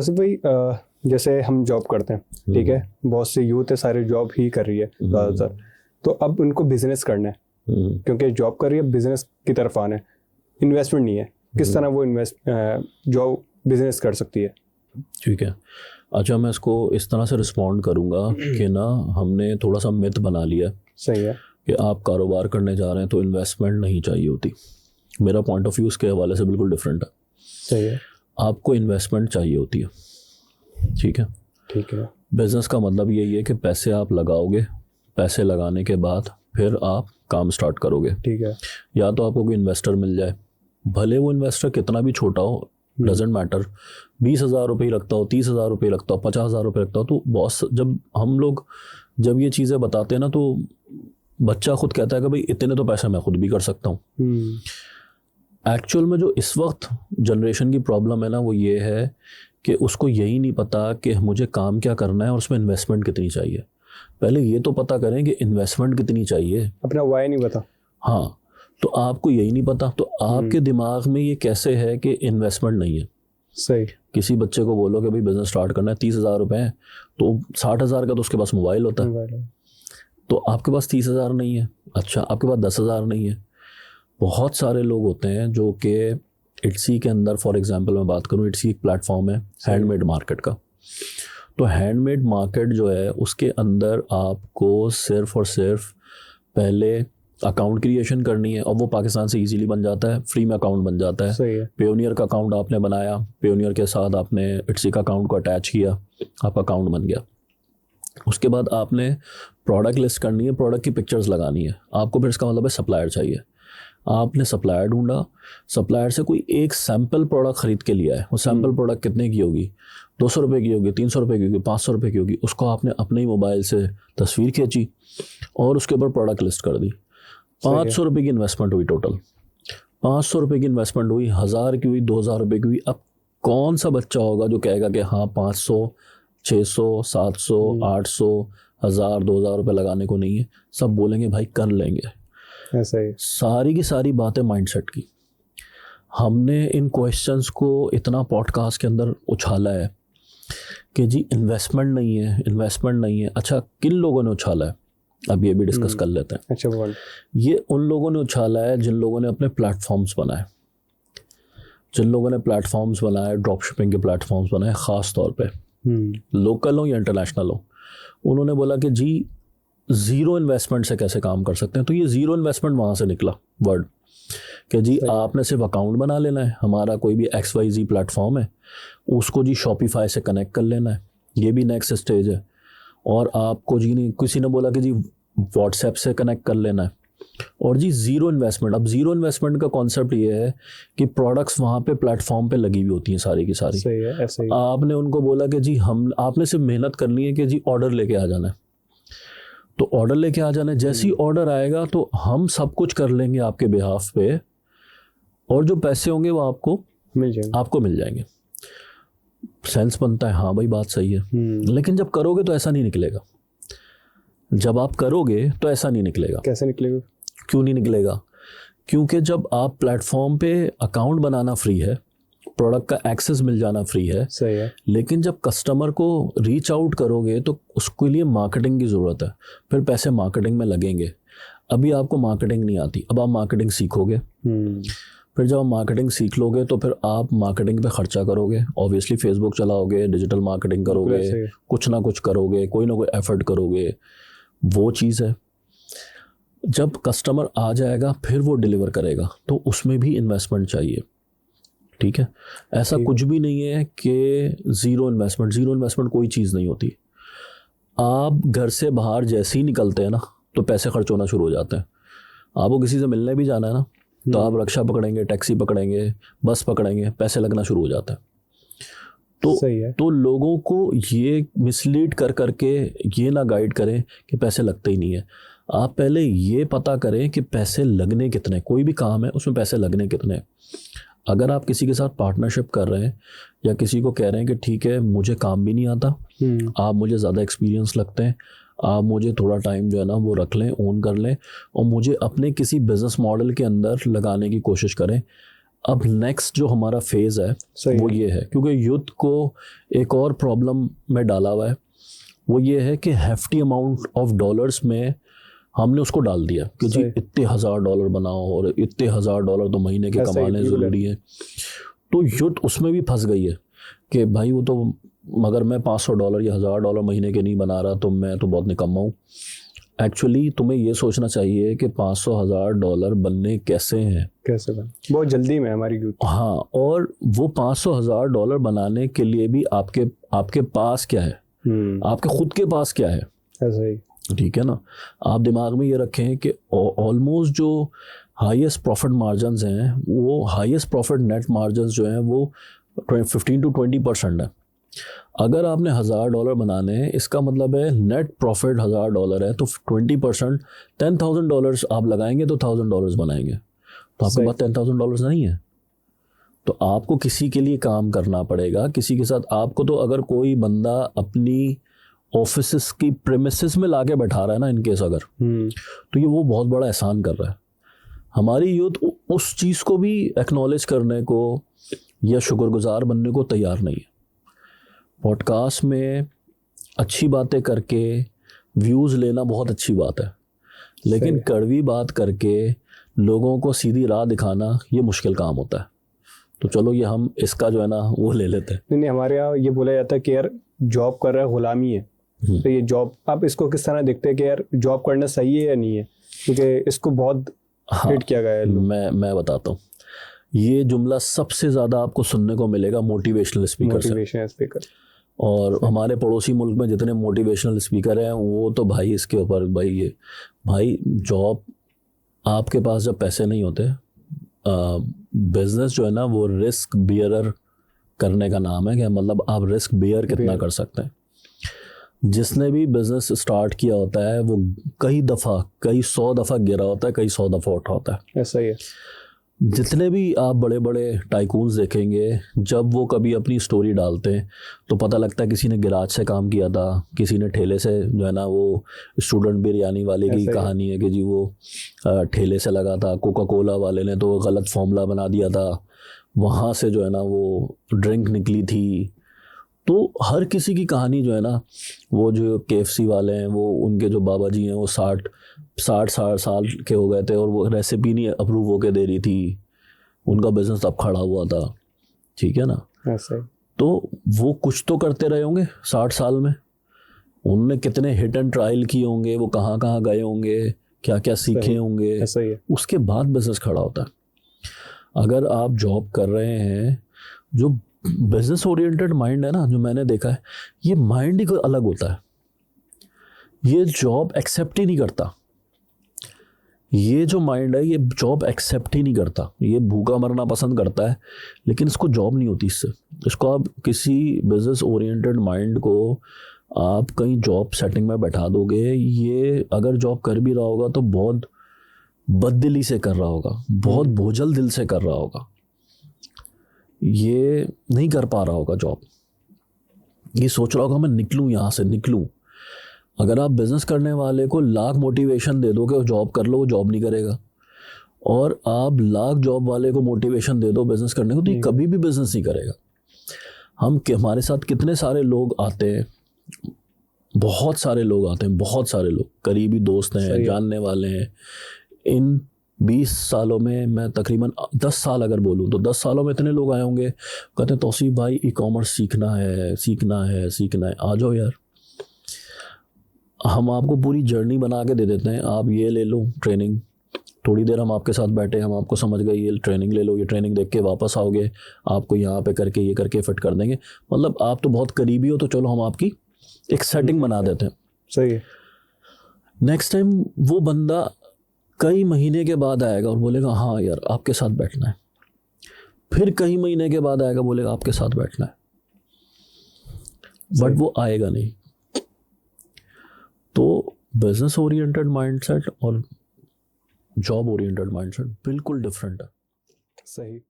वैसे भाई जैसे हम जॉब करते हैं, ठीक है, बहुत से यूथ है सारे जॉब ही कर रही है ज़्यादातर, तो अब उनको बिजनेस करना है क्योंकि जॉब कर रही है, बिजनेस की तरफ आना है, इन्वेस्टमेंट नहीं है, किस तरह वो जॉब बिजनेस कर सकती है? ठीक है, अच्छा मैं इसको इस तरह से रिस्पॉन्ड करूँगा कि ना हमने थोड़ा सा मिथ बना लिया। सही है कि आप कारोबार करने जा रहे हैं तो इन्वेस्टमेंट नहीं चाहिए होती। मेरा पॉइंट ऑफ व्यू उसके हवाले से बिल्कुल डिफरेंट है। सही है, आपको इन्वेस्टमेंट चाहिए होती है, ठीक है। ठीक है, बिजनेस का मतलब यही है कि पैसे आप लगाओगे, पैसे लगाने के बाद फिर आप काम स्टार्ट करोगे। ठीक है, या तो आपको कोई इन्वेस्टर मिल जाए, भले वो इन्वेस्टर कितना भी छोटा हो, डजेंट मैटर, 20,000 रुपये ही रखता हो, 30,000 रुपये रखता हो, 50,000 रुपये रखता हो, तो बॉस जब हम लोग जब ये चीज़ें बताते हैं ना तो बच्चा खुद कहता है कि भाई इतने तो पैसे मैं खुद भी कर सकता हूँ। एक्चुअल में जो इस वक्त जनरेशन की प्रॉब्लम है ना वो ये है कि उसको यही नहीं पता कि मुझे काम क्या करना है और उसमें इन्वेस्टमेंट कितनी चाहिए। पहले ये तो पता करें कि इन्वेस्टमेंट कितनी चाहिए, अपना वाई नहीं पता। हाँ, तो आपको यही नहीं पता, तो आपके दिमाग में ये कैसे है कि इन्वेस्टमेंट नहीं है। सही, किसी बच्चे को बोलो कि भाई बिजनेस स्टार्ट करना है, 30,000 रुपये है, तो 60,000 का तो उसके पास मोबाइल होता है, तो आपके पास 30,000 नहीं है। अच्छा, आपके पास 10,000 नहीं है। बहुत सारे लोग होते हैं जो कि इट्सी के अंदर, फॉर एग्जांपल मैं बात करूं, इट्सी एक प्लेटफॉर्म है हैंडमेड मार्केट का। तो हैंडमेड मार्केट जो है उसके अंदर आपको सिर्फ और सिर्फ पहले अकाउंट क्रिएशन करनी है और वो पाकिस्तान से इजीली बन जाता है, फ्री में अकाउंट बन जाता है। सही है, पेयोनियर का अकाउंट आपने बनाया, पेयोनियर के साथ आपने इट्सी का अकाउंट को अटैच किया, आपका अकाउंट बन गया। उसके बाद आपने प्रोडक्ट लिस्ट करनी है, प्रोडक्ट की पिक्चर्स लगानी है, आपको फिर इसका मतलब है सप्लायर चाहिए। आपने सप्लायर ढूंढा, सप्लायर से कोई एक सैम्पल प्रोडक्ट ख़रीद के लिया है, वो सैम्पल प्रोडक्ट कितने की होगी, 200 रुपये की होगी, 300 रुपये की होगी, 500 रुपये की होगी। उसको आपने अपने ही मोबाइल से तस्वीर खींची और उसके ऊपर प्रोडक्ट लिस्ट कर दी। 500 रुपये की इन्वेस्टमेंट हुई टोटल, 500 रुपये की इन्वेस्टमेंट हुई, 1,000 की हुई, 2,000 रुपये की हुई। अब कौन सा बच्चा होगा जो कहेगा कि हाँ 500, 600, 700, 800, 1,000, 2,000 रुपये लगाने को नहीं है। सब बोलेंगे भाई कर लेंगे। ऐसा ही। सारी की सारी बातें माइंडसेट की। हमने इन क्वेश्चंस को इतना पॉडकास्ट के अंदर उछाला है कि जी इन्वेस्टमेंट नहीं है, इन्वेस्टमेंट नहीं है। अच्छा, किन लोगों ने उछाला है, अब ये भी डिस्कस कर लेते हैं। अच्छा, बोल। ये उन लोगों ने उछाला है जिन लोगों ने अपने प्लेटफॉर्म्स बनाए, जिन लोगों ने प्लेटफॉर्म्स बनाए, ड्रॉप शिपिंग के प्लेटफॉर्म्स बनाए, ख़ास तौर पे लोकल हो या इंटरनेशनल हो। उन्होंने बोला कि जी ज़ीरो इन्वेस्टमेंट से कैसे काम कर सकते हैं। तो ये ज़ीरो इन्वेस्टमेंट वहाँ से निकला वर्ड कि जी आपने सिर्फ अकाउंट बना लेना है, हमारा कोई भी XYZ प्लेटफॉर्म है, उसको जी शॉपिफाई से कनेक्ट कर लेना है, ये भी नेक्स्ट स्टेज है। और आपको जी नहीं, किसी ने बोला कि जी व्हाट्सएप से कनेक्ट कर लेना है, और जी ज़ीरो इन्वेस्टमेंट। अब ज़ीरो इन्वेस्टमेंट का कॉन्सेप्ट ये है कि प्रोडक्ट्स वहाँ पे प्लेटफॉर्म पे लगी हुई होती हैं सारी की सारी। सही है, ऐसे ही। आपने उनको बोला कि जी आपने सिर्फ मेहनत करनी है कि जी ऑर्डर लेके आ जाना है, तो ऑर्डर लेके आ जाना है। जैसे ही ऑर्डर आएगा तो हम सब कुछ कर लेंगे आपके बिहाफ पे, और जो पैसे होंगे वो आपको मिल जाएंगे। सेंस बनता है, हाँ भाई बात सही है। लेकिन जब करोगे तो ऐसा नहीं निकलेगा। जब आप करोगे तो ऐसा नहीं निकलेगा। कैसे निकलेगा? क्यों नहीं निकलेगा? क्योंकि जब आप प्लेटफॉर्म पे अकाउंट बनाना फ्री है, प्रोडक्ट का एक्सेस मिल जाना फ्री है, सही है, लेकिन जब कस्टमर को रीच आउट करोगे तो उसके लिए मार्केटिंग की ज़रूरत है, फिर पैसे मार्केटिंग में लगेंगे। अभी आपको मार्केटिंग नहीं आती, अब आप मार्केटिंग सीखोगे, फिर जब आप मार्केटिंग सीख लोगे तो फिर आप मार्केटिंग पे खर्चा करोगे। ऑब्वियसली फेसबुक चलाओगे, डिजिटल मार्केटिंग करोगे, कुछ ना कुछ करोगे, कोई ना कोई एफर्ट करोगे, वो चीज़ है। जब कस्टमर आ जाएगा फिर वो डिलीवर करेगा, तो उसमें भी इन्वेस्टमेंट चाहिए, ठीक है। ऐसा कुछ भी नहीं है कि ज़ीरो इन्वेस्टमेंट कोई चीज़ नहीं होती। आप घर से बाहर जैसे ही निकलते हैं ना तो पैसे खर्च होना शुरू हो जाते हैं। आपको किसी से मिलने भी जाना है ना तो आप रिक्शा पकड़ेंगे, टैक्सी पकड़ेंगे, बस पकड़ेंगे, पैसे लगना शुरू हो जाता है। तो लोगों को ये मिसलीड कर करके ये ना गाइड करें कि पैसे लगते ही नहीं है। आप पहले ये पता करें कि पैसे लगने कितने, कोई भी काम है उसमें पैसे लगने कितने। अगर आप किसी के साथ पार्टनरशिप कर रहे हैं या किसी को कह रहे हैं कि ठीक है मुझे काम भी नहीं आता, आप मुझे ज़्यादा एक्सपीरियंस लगते हैं, आप मुझे थोड़ा टाइम जो है ना वो रख लें, ओन कर लें और मुझे अपने किसी बिज़नेस मॉडल के अंदर लगाने की कोशिश करें। अब नेक्स्ट जो हमारा फेज है वो ये है, क्योंकि यूथ को एक और प्रॉब्लम में डाला हुआ है, वो ये है कि हेफ्टी अमाउंट ऑफ डॉलर्स में हमने उसको डाल दिया कि जी इतने $1000 बनाओ और इतने $1000 तो महीने के कमाने ज़रूरी है। तो यूथ उसमें भी फंस गई है कि भाई वो तो मगर मैं $500 या $1000 महीने के नहीं बना रहा तो मैं तो बहुत निकम्मा हूँ। एक्चुअली तुम्हें ये सोचना चाहिए कि $500,000 बनने कैसे हैं, कैसे बने, बहुत जल्दी में हमारी यूथ। हाँ, और वो $500,000 बनाने के लिए भी आपके पास क्या है, आपके खुद के पास क्या है, ऐसा ही, ठीक है ना। आप दिमाग में ये रखें कि ऑलमोस्ट जो हाईएस्ट प्रॉफिट मार्जिन्स हैं, वो हाईएस्ट प्रॉफिट नेट मार्जिन्स जो हैं वो 15 to 20% है। अगर आपने $1000 बनाने हैं, इसका मतलब है नेट प्रॉफिट $1000 है, तो 20% $10,000 आप लगाएंगे तो $1000 बनाएंगे। तो आपके पास $10,000 नहीं है, तो आपको किसी के लिए काम करना पड़ेगा, किसी के साथ। आपको तो अगर कोई बंदा अपनी ऑफिस की प्रेमिसेस में लाके बैठा रहा है ना, इनकेस अगर, तो ये वो बहुत बड़ा एहसान कर रहा है। हमारी यूथ उस चीज़ को भी एक्नॉलेज करने को या शुक्रगुजार बनने को तैयार नहीं है। पॉडकास्ट में अच्छी बातें करके व्यूज़ लेना बहुत अच्छी बात है, लेकिन कड़वी बात करके लोगों को सीधी राह दिखाना ये मुश्किल काम होता है। तो चलो ये हम इसका जो है ना वो ले लेते हैं। नहीं, हमारे यहाँ ये बोला जाता है कि यार जॉब कर रहा है गुलामी है। तो ये जॉब आप इसको किस तरह देखते हैं कि यार जॉब करना सही है या नहीं है, क्योंकि इसको बहुत हिट किया गया है। मैं बताता हूँ, ये जुमला सबसे ज़्यादा आपको सुनने को मिलेगा मोटिवेशनल स्पीकर। और हमारे पड़ोसी मुल्क में जितने मोटिवेशनल स्पीकर हैं वो तो भाई इसके ऊपर भाई जॉब, आपके पास जब पैसे नहीं होते, बिजनेस जो है ना वो रिस्क बियरर करने का नाम है। क्या मतलब आप रिस्क बियर कितना कर सकते हैं। जिसने भी बिजनेस स्टार्ट किया होता है वो कई 100 दफ़ा गिरा होता है, कई 100 दफ़ा उठा होता है। ऐसा ही है। जितने भी आप बड़े बड़े टाइकून्स देखेंगे, जब वो कभी अपनी स्टोरी डालते हैं तो पता लगता है किसी ने गिराज से काम किया था, किसी ने ठेले से, जो है ना वो स्टूडेंट बिरयानी वाले की कहानी है कि जी वो ठेले से लगा था, कोका कोला वाले ने तो गलत फॉर्मूला बना दिया था, वहाँ से जो है ना वो ड्रिंक निकली थी। तो हर किसी की कहानी जो है ना, वो जो KFC वाले हैं, वो उनके जो बाबा जी हैं वो 60 साल के हो गए थे और वो रेसिपी नहीं अप्रूव होके दे रही थी, उनका बिजनेस तब खड़ा हुआ था। ठीक है ना। ऐसे तो वो कुछ तो करते रहे होंगे 60 साल में, उनने कितने हिट एंड ट्रायल किए होंगे, वो कहाँ कहाँ गए होंगे, क्या क्या सीखे होंगे, ऐसा ही है। उसके बाद बिजनेस खड़ा होता है। अगर आप जॉब कर रहे हैं, जो बिजनेस ओरिएंटेड माइंड है ना, जो मैंने देखा है, ये माइंड ही कोई अलग होता है। ये जॉब एक्सेप्ट ही नहीं करता। ये जो माइंड है ये जॉब एक्सेप्ट ही नहीं करता, ये भूखा मरना पसंद करता है, लेकिन इसको जॉब नहीं होती इससे। इसको आप किसी बिजनेस ओरिएंटेड माइंड को आप कहीं जॉब सेटिंग में बैठा दोगे, ये अगर जॉब कर भी रहा होगा तो बहुत बददिली से कर रहा होगा, बहुत बोझल दिल से कर रहा होगा, ये नहीं कर पा रहा होगा जॉब। ये सोच रहा होगा मैं निकलूँ यहाँ से, निकलूँ। अगर आप बिज़नेस करने वाले को लाख मोटिवेशन दे दो कि जॉब कर लो, वो जॉब नहीं करेगा। और आप लाख जॉब वाले को मोटिवेशन दे दो बिज़नेस करने को, तो ये कभी भी बिज़नेस नहीं करेगा। हमारे साथ कितने सारे लोग आते हैं, बहुत सारे लोग आते हैं, बहुत सारे लोग करीबी दोस्त हैं, जानने वाले हैं। इन 20 सालों में मैं तकरीबन 10 साल अगर बोलूँ तो 10 सालों में इतने लोग आए होंगे, कहते हैं तौसीफ भाई ई-कॉमर्स सीखना है, आ जाओ यार, हम आपको पूरी जर्नी बना के दे देते हैं, आप ये ले लो ट्रेनिंग, थोड़ी देर हम आपके साथ बैठे, हम आपको समझ गए, ये ट्रेनिंग ले लो, ये ट्रेनिंग देख के वापस आओगे, आपको यहाँ पे करके ये करके फिट कर देंगे। मतलब आप तो बहुत करीबी हो, तो चलो हम आपकी एक सेटिंग बना देते हैं। सही है। नेक्स्ट टाइम वो बंदा कई महीने के बाद आएगा और बोलेगा हाँ यार आपके साथ बैठना है। फिर कई महीने के बाद आएगा, बोलेगा आपके साथ बैठना है, बट वो आएगा नहीं। तो बिजनेस ओरिएंटेड माइंडसेट और जॉब ओरिएंटेड माइंडसेट बिल्कुल डिफरेंट है। सही।